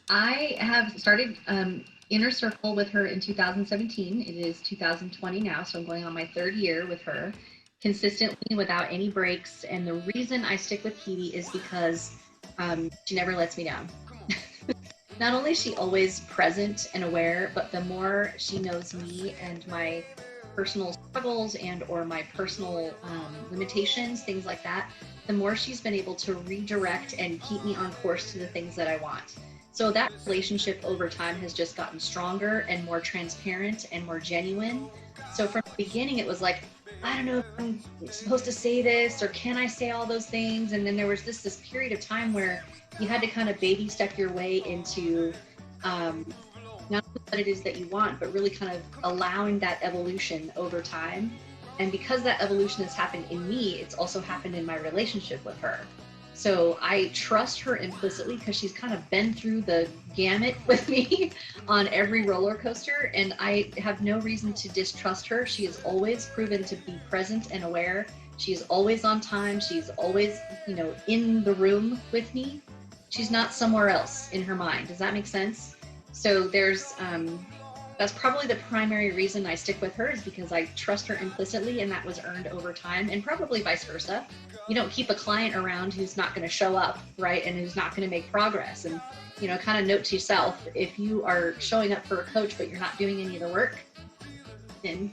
I have started Inner Circle with her in 2017. It is 2020 now, so I'm going on my third year with her consistently without any breaks. And the reason I stick with Kiwi is because she never lets me down. Not only is she always present and aware, but the more she knows me and my personal struggles and or my personal limitations, things like that, the more she's been able to redirect and keep me on course to the things that I want. So that relationship over time has just gotten stronger and more transparent and more genuine. So from the beginning, it was like, I don't know if I'm supposed to say this or can I say all those things? And then there was this period of time where you had to kind of baby step your way into not what it is that you want, but really kind of allowing that evolution over time. And because that evolution has happened in me, it's also happened in my relationship with her. So I trust her implicitly because she's kind of been through the gamut with me on every roller coaster, and I have no reason to distrust her. She has always proven to be present and aware. She's always on time. She's always, in the room with me. She's not somewhere else in her mind. Does that make sense? So that's probably the primary reason I stick with her, is because I trust her implicitly, and that was earned over time, and probably vice versa. You don't keep a client around who's not going to show up, right, and who's not going to make progress. And kind of note to yourself, if you are showing up for a coach but you're not doing any of the work, then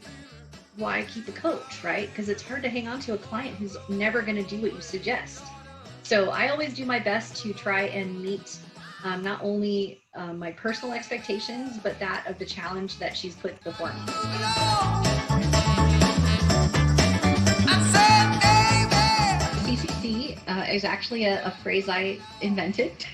why keep a coach, right? Because it's hard to hang on to a client who's never going to do what you suggest. So I always do my best to try and meet not only my personal expectations, but that of the challenge that she's put before me. CCC is actually a phrase I invented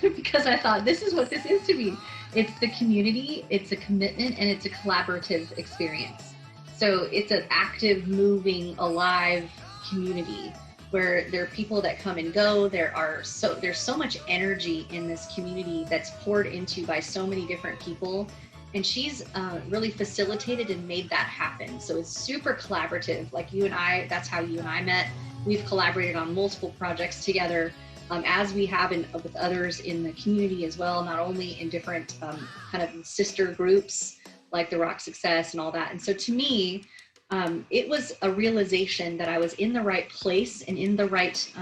because I thought this is what this is to me. It's the community, it's a commitment, and it's a collaborative experience. So it's an active, moving, alive community where there are people that come and go. There's so much energy in this community that's poured into by so many different people. And she's really facilitated and made that happen. So it's super collaborative. Like you and I, that's how you and I met. We've collaborated on multiple projects together, as we have with others in the community as well, not only in different kind of sister groups like the Rock Success and all that. And so to me, it was a realization that I was in the right place and in the right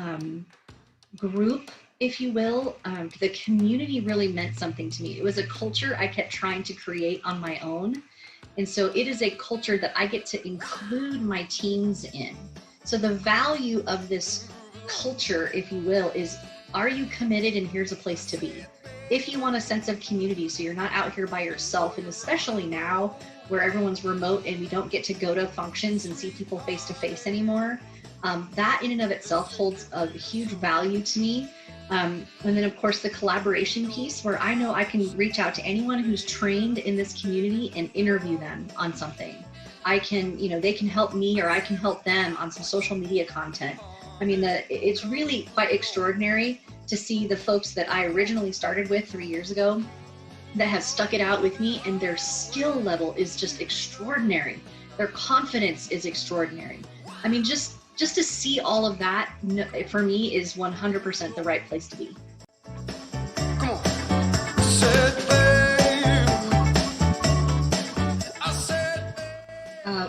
group, if you will. The community really meant something to me. It was a culture I kept trying to create on my own. And so it is a culture that I get to include my teams in. So the value of this culture, if you will, is, are you committed and here's a place to be? If you want a sense of community, so you're not out here by yourself, and especially now where everyone's remote and we don't get to go to functions and see people face to face anymore, that in and of itself holds a huge value to me. And then of course the collaboration piece, where I know I can reach out to anyone who's trained in this community and interview them on something. I can, they can help me or I can help them on some social media content. I mean, it's really quite extraordinary to see the folks that I originally started with 3 years ago that have stuck it out with me, and their skill level is just extraordinary. Their confidence is extraordinary. I mean, just to see all of that, for me, is 100% the right place to be.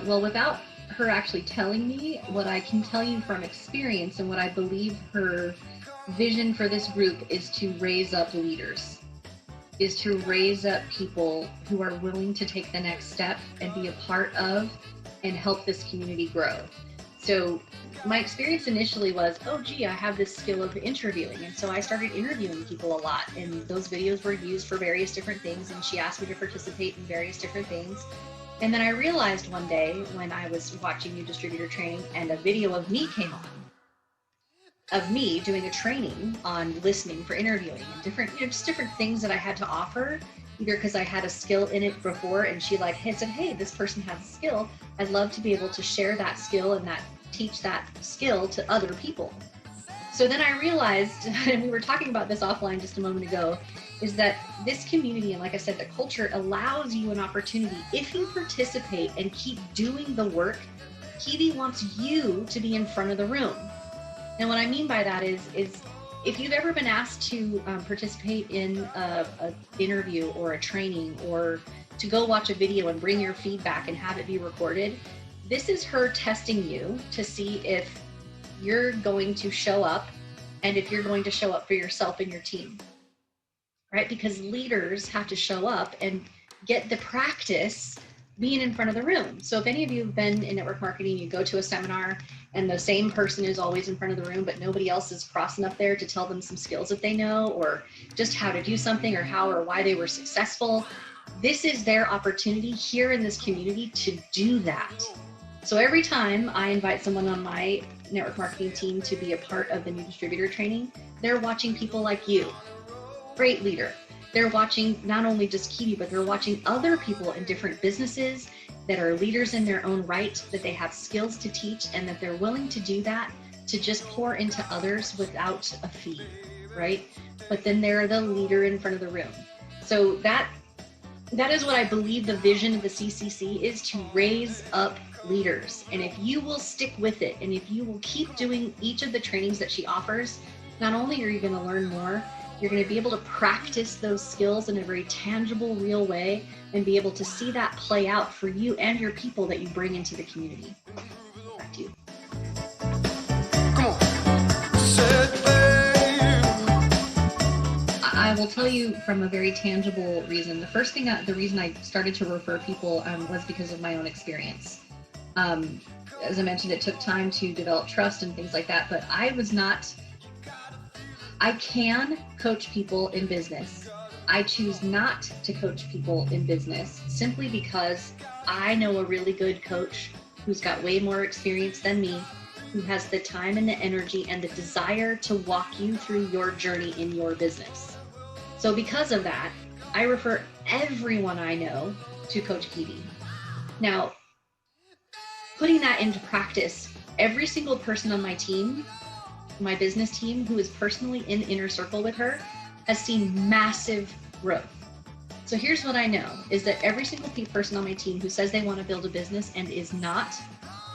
Well, without her actually telling me, what I can tell you from experience and what I believe her vision for this group is to raise up leaders, is to raise up people who are willing to take the next step and be a part of and help this community grow. So my experience initially was, oh gee, I have this skill of interviewing. And so I started interviewing people a lot, and those videos were used for various different things, and she asked me to participate in various different things. And then I realized one day when I was watching New Distributor Training and a video of me came on, of me doing a training on listening for interviewing and different, just different things that I had to offer, either because I had a skill in it before and she said, hey, this person has a skill. I'd love to be able to share that skill and teach that skill to other people. So then I realized, and we were talking about this offline just a moment ago, is that this community, and like I said, the culture allows you an opportunity. If you participate and keep doing the work, Kiwi wants you to be in front of the room. And what I mean by that is if you've ever been asked to participate in a interview or a training, or to go watch a video and bring your feedback and have it be recorded, this is her testing you to see if you're going to show up and if you're going to show up for yourself and your team, right? Because leaders have to show up and get the practice being in front of the room. So if any of you have been in network marketing, you go to a seminar and the same person is always in front of the room, but nobody else is crossing up there to tell them some skills that they know, or just how to do something, or how or why they were successful. This is their opportunity here in this community to do that. So every time I invite someone on my network marketing team to be a part of the new distributor training, they're watching people like you, great leader. They're watching not only just Kiwi, but they're watching other people in different businesses that are leaders in their own right, that they have skills to teach, and that they're willing to do that, to just pour into others without a fee, right? But then they're the leader in front of the room. So that is what I believe the vision of the CCC is, to raise up leaders. And if you will stick with it, and if you will keep doing each of the trainings that she offers, not only are you going to learn more, you're going to be able to practice those skills in a very tangible, real way, and be able to see that play out for you and your people that you bring into the community. Back to you. Come on. I will tell you from a very tangible reason. The first thing, the reason I started to refer people was because of my own experience. As I mentioned, it took time to develop trust and things like that, but I can coach people in business. I choose not to coach people in business simply because I know a really good coach who's got way more experience than me, who has the time and the energy and the desire to walk you through your journey in your business. So because of that, I refer everyone I know to Coach Kiwi. Now, putting that into practice, every single person on my team, my business team, who is personally in Inner Circle with her, has seen massive growth. So here's what I know, is that every single person on my team who says they want to build a business and is not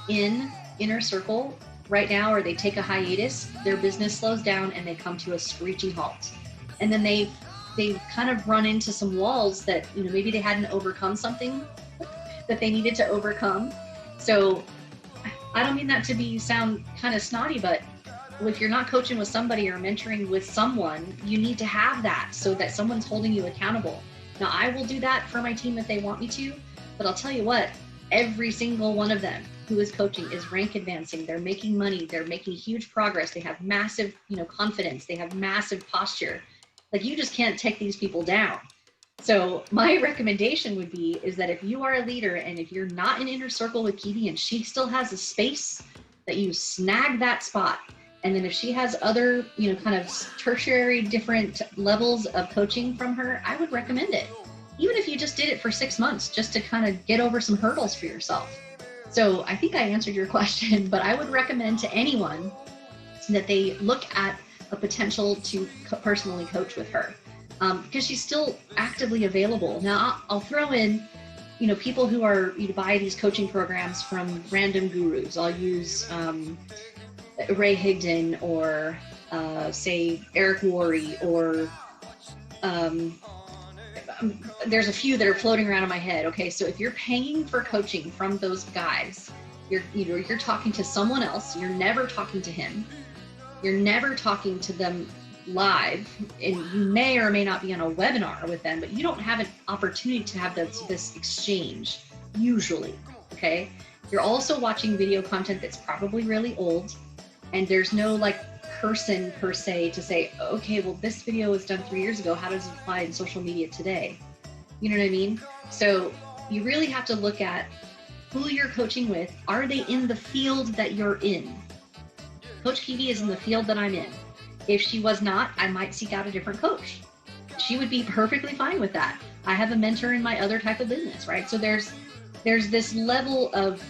in Inner Circle right now, or they take a hiatus, their business slows down and they come to a screeching halt. And then they've kind of run into some walls that, maybe they hadn't overcome something that they needed to overcome. So I don't mean that to sound kind of snotty, but if you're not coaching with somebody or mentoring with someone, you need to have that so that someone's holding you accountable. Now, I will do that for my team if they want me to, but I'll tell you what, every single one of them who is coaching is rank advancing. They're making money. They're making huge progress. They have massive, confidence. They have massive posture. Like, you just can't take these people down. So my recommendation would be is that if you are a leader and if you're not in Inner Circle with Kiwi and she still has a space, that you snag that spot. And then if she has other, kind of tertiary different levels of coaching from her, I would recommend it. Even if you just did it for 6 months, just to kind of get over some hurdles for yourself. So I think I answered your question, but I would recommend to anyone that they look at a potential to personally coach with her, because she's still actively available. Now, I'll throw in, people who are, buy these coaching programs from random gurus. I'll use Ray Higdon, or say Eric Worre, or there's a few that are floating around in my head. Okay, so if you're paying for coaching from those guys, you're talking to someone else. You're never talking to him. You're never talking to them live, and you may or may not be on a webinar with them, but you don't have an opportunity to have this exchange usually. Okay, you're also watching video content that's probably really old. And there's no person per se to say, okay, well, this video was done 3 years ago. How does it apply in social media today? You know what I mean? So you really have to look at who you're coaching with. Are they in the field that you're in? Coach Kiwi is in the field that I'm in. If she was not, I might seek out a different coach. She would be perfectly fine with that. I have a mentor in my other type of business, right? So there's this level of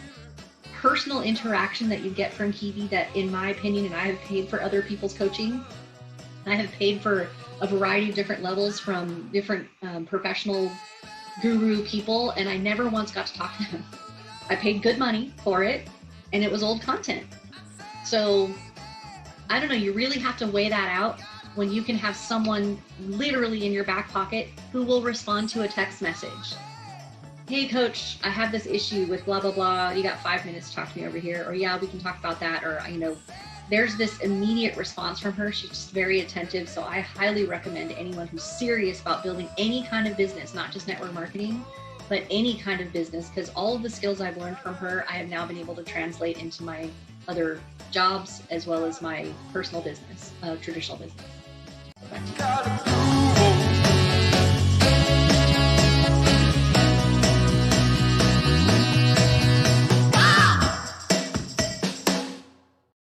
personal interaction that you get from Kiwi that, in my opinion, and I have paid for other people's coaching. I have paid for a variety of different levels from different professional guru people, and I never once got to talk to them. I paid good money for it, and it was old content. So I don't know, you really have to weigh that out when you can have someone literally in your back pocket who will respond to a text message. Hey coach, I have this issue with blah, blah, blah. You got 5 minutes to talk to me over here. Or yeah, we can talk about that. Or, there's this immediate response from her. She's just very attentive. So I highly recommend anyone who's serious about building any kind of business, not just network marketing, but any kind of business, because all of the skills I've learned from her, I have now been able to translate into my other jobs as well as my personal business, traditional business. So back to you.